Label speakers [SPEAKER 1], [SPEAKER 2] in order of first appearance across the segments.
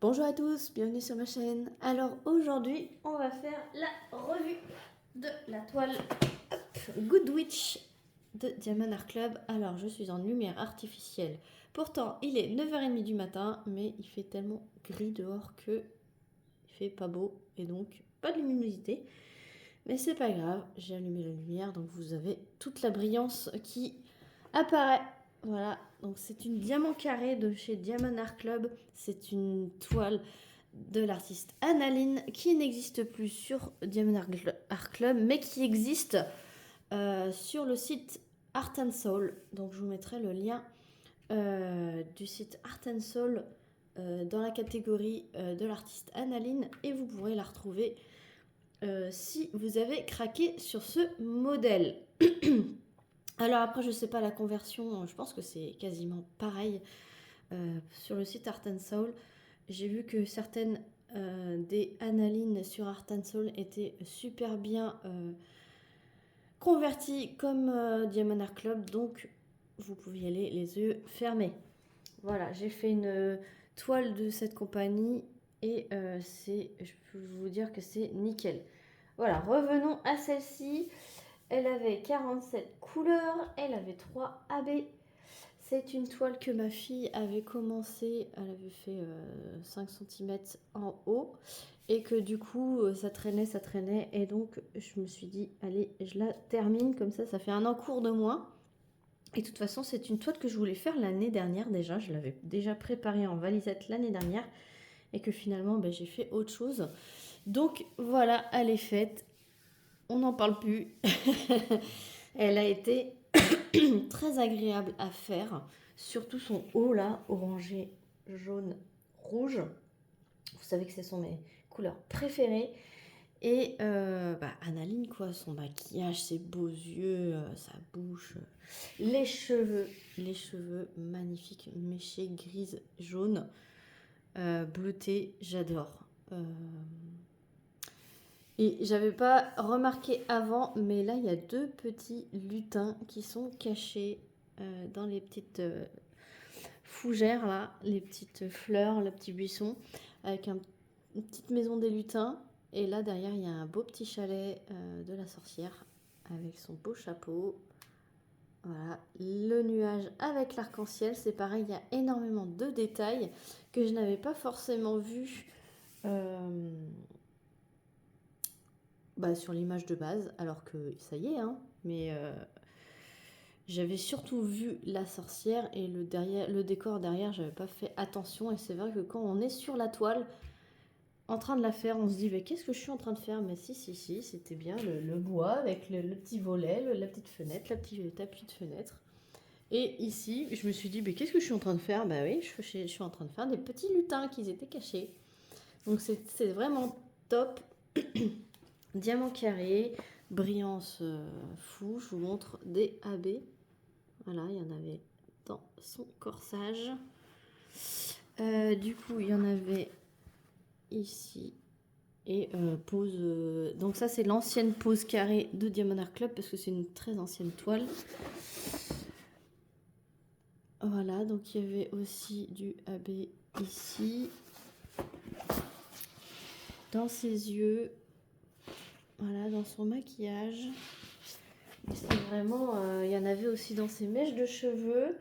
[SPEAKER 1] Bonjour à tous, bienvenue sur ma chaîne. Alors aujourd'hui, on va faire la revue de la toile Good Witch de Diamond Art Club. Alors je suis en lumière artificielle. Pourtant, il est 9h30 du matin, mais il fait tellement gris dehors que il fait pas beau et donc pas de luminosité. Mais c'est pas grave, j'ai allumé la lumière, donc vous avez toute la brillance qui apparaît. Voilà, donc c'est une diamant carré de chez Diamond Art Club. C'est une toile de l'artiste Annaline qui n'existe plus sur Diamond Art Club, mais qui existe sur le site Art and Soul. Donc je vous mettrai le lien du site Art and Soul dans la catégorie de l'artiste Annaline et vous pourrez la retrouver si vous avez craqué sur ce modèle. Alors après, je ne sais pas la conversion, je pense que c'est quasiment pareil. Sur le site Art and Soul, j'ai vu que certaines des Annalines sur Art and Soul étaient super bien converties comme Diamond Art Club, donc vous pouvez y aller les yeux fermés. Voilà, j'ai fait une toile de cette compagnie et je peux vous dire que c'est nickel. Voilà, revenons à celle-ci. Elle avait 47 couleurs, elle avait 3 AB. C'est une toile que ma fille avait commencé, elle avait fait 5 cm en haut. Et que du coup, ça traînait. Et donc, je me suis dit, allez, je la termine. Comme ça fait un encours de moins. Et de toute façon, c'est une toile que je voulais faire l'année dernière déjà. Je l'avais déjà préparée en valisette l'année dernière. Et que finalement, j'ai fait autre chose. Donc, voilà, elle est faite. On n'en parle plus. Elle a été très agréable à faire. Surtout son haut là, orangé, jaune, rouge. Vous savez que ce sont mes couleurs préférées. Et Annaline, quoi, son maquillage, ses beaux yeux, sa bouche, les cheveux magnifiques, méchés, grises, jaunes, bleutés, j'adore. Et j'avais pas remarqué avant, mais là il y a 2 petits lutins qui sont cachés dans les petites fougères là, les petites fleurs, le petit buisson, avec une petite maison des lutins. Et là derrière il y a un beau petit chalet de la sorcière avec son beau chapeau. Voilà, le nuage avec l'arc-en-ciel, c'est pareil, il y a énormément de détails que je n'avais pas forcément vu sur l'image de base, alors que ça y est, hein, mais j'avais surtout vu la sorcière et le décor derrière, j'avais pas fait attention. Et c'est vrai que quand on est sur la toile, en train de la faire, on se dit mais qu'est-ce que je suis en train de faire? Mais si, c'était bien le bois avec le petit volet, la petite fenêtre, la petite tapis de fenêtre. Et ici, je me suis dit mais qu'est-ce que je suis en train de faire? Bah oui, je suis en train de faire des petits lutins qui étaient cachés. Donc c'est vraiment top. Diamant carré, brillance fou. Je vous montre des AB. Voilà, il y en avait dans son corsage. Du coup, il y en avait ici. Et pose. Donc, ça, c'est l'ancienne pose carrée de Diamond Art Club parce que c'est une très ancienne toile. Voilà, donc il y avait aussi du AB ici. Dans ses yeux. Voilà, dans son maquillage. C'est vraiment. Il y en avait aussi dans ses mèches de cheveux.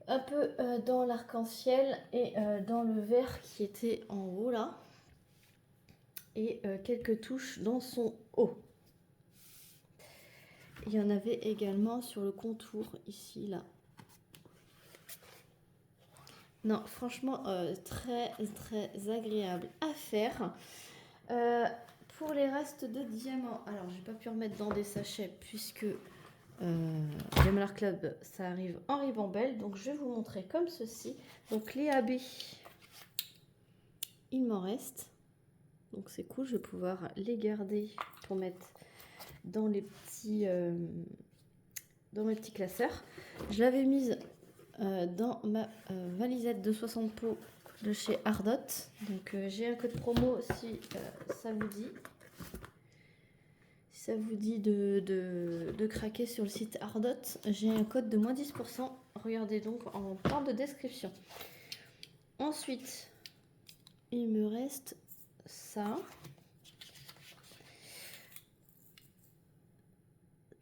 [SPEAKER 1] Un peu dans l'arc-en-ciel et dans le vert qui était en haut là. Et quelques touches dans son haut. Il y en avait également sur le contour ici là. Non, franchement très agréable à faire. Pour les restes de diamants, alors j'ai pas pu remettre dans des sachets puisque Diamond Art Club ça arrive en ribambelle, donc je vais vous montrer comme ceci. Donc les AB, il m'en reste, donc c'est cool, je vais pouvoir les garder pour mettre dans les petits dans mes petits classeurs. Je l'avais mise dans ma valisette de 60 pots de chez Ardot. Donc j'ai un code promo si ça vous dit. Si ça vous dit de craquer sur le site Ardot, j'ai un code de moins 10%. Regardez donc en barre de description. Ensuite, il me reste ça.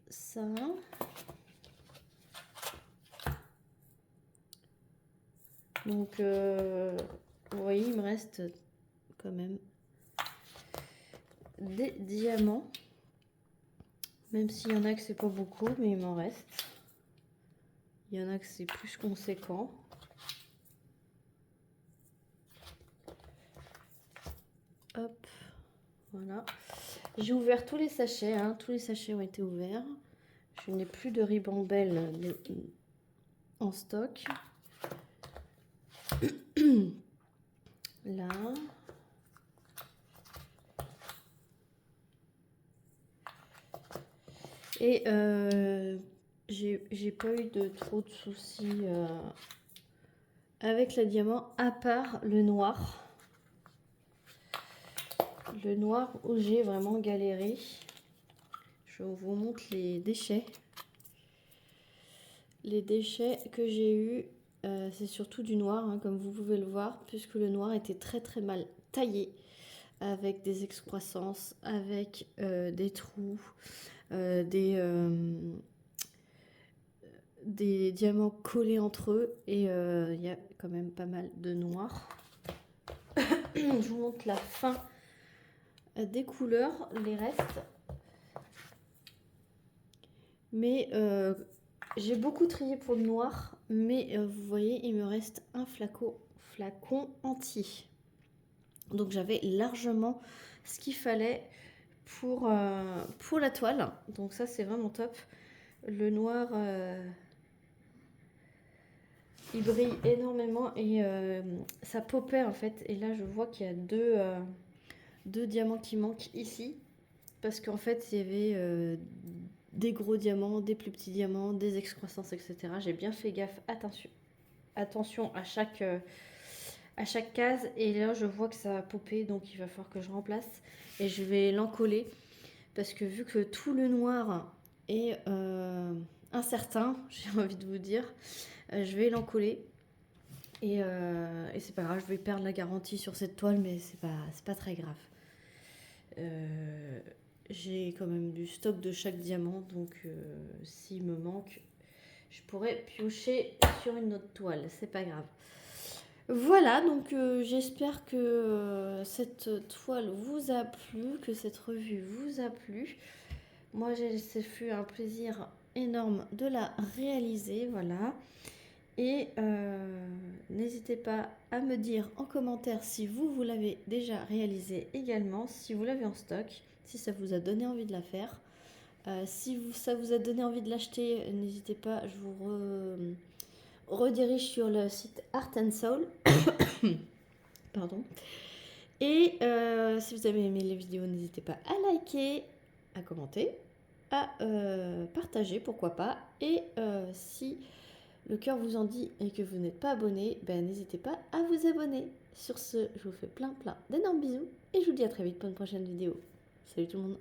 [SPEAKER 1] Ça. Donc, vous voyez, il me reste quand même des diamants. Même s'il y en a que c'est pas beaucoup, mais il m'en reste. Il y en a que c'est plus conséquent. Hop, voilà. J'ai ouvert tous les sachets, hein. Tous les sachets ont été ouverts. Je n'ai plus de ribambelle en stock. Là. Et j'ai pas eu de trop de soucis avec le diamant, à part le noir. Le noir où j'ai vraiment galéré. Je vous montre les déchets. Les déchets que j'ai eu, c'est surtout du noir, hein, comme vous pouvez le voir, puisque le noir était très très mal taillé, avec des excroissances, avec des trous, des diamants collés entre eux, et il y a quand même pas mal de noir. Je vous montre la fin des couleurs, les restes. Mais j'ai beaucoup trié pour le noir, mais vous voyez, il me reste un flacon entier. Donc j'avais largement ce qu'il fallait pour la toile. Donc ça, c'est vraiment top. Le noir, il brille énormément et ça popait en fait. Et là, je vois qu'il y a deux diamants qui manquent ici. Parce qu'en fait, il y avait des gros diamants, des plus petits diamants, des excroissances, etc. J'ai bien fait gaffe, attention à chaque case. Et là, je vois que ça a popé, donc il va falloir que je remplace. Et je vais l'encoller. Parce que vu que tout le noir est incertain, j'ai envie de vous dire, je vais l'encoller. Et c'est pas grave, je vais perdre la garantie sur cette toile, mais c'est pas très grave. J'ai quand même du stock de chaque diamant, donc s'il me manque, je pourrais piocher sur une autre toile, c'est pas grave. Voilà, donc j'espère que cette toile vous a plu, que cette revue vous a plu. Moi, ce fut un plaisir énorme de la réaliser, voilà. Et n'hésitez pas à me dire en commentaire si vous l'avez déjà réalisé également, si vous l'avez en stock, si ça vous a donné envie de la faire. Si ça vous a donné envie de l'acheter, n'hésitez pas, je vous redirige sur le site Art and Soul. Pardon. Et si vous avez aimé les vidéos, n'hésitez pas à liker, à commenter, à partager, pourquoi pas. Et si le cœur vous en dit et que vous n'êtes pas abonné, ben n'hésitez pas à vous abonner. Sur ce, je vous fais plein d'énormes bisous et je vous dis à très vite pour une prochaine vidéo. Salut tout le monde.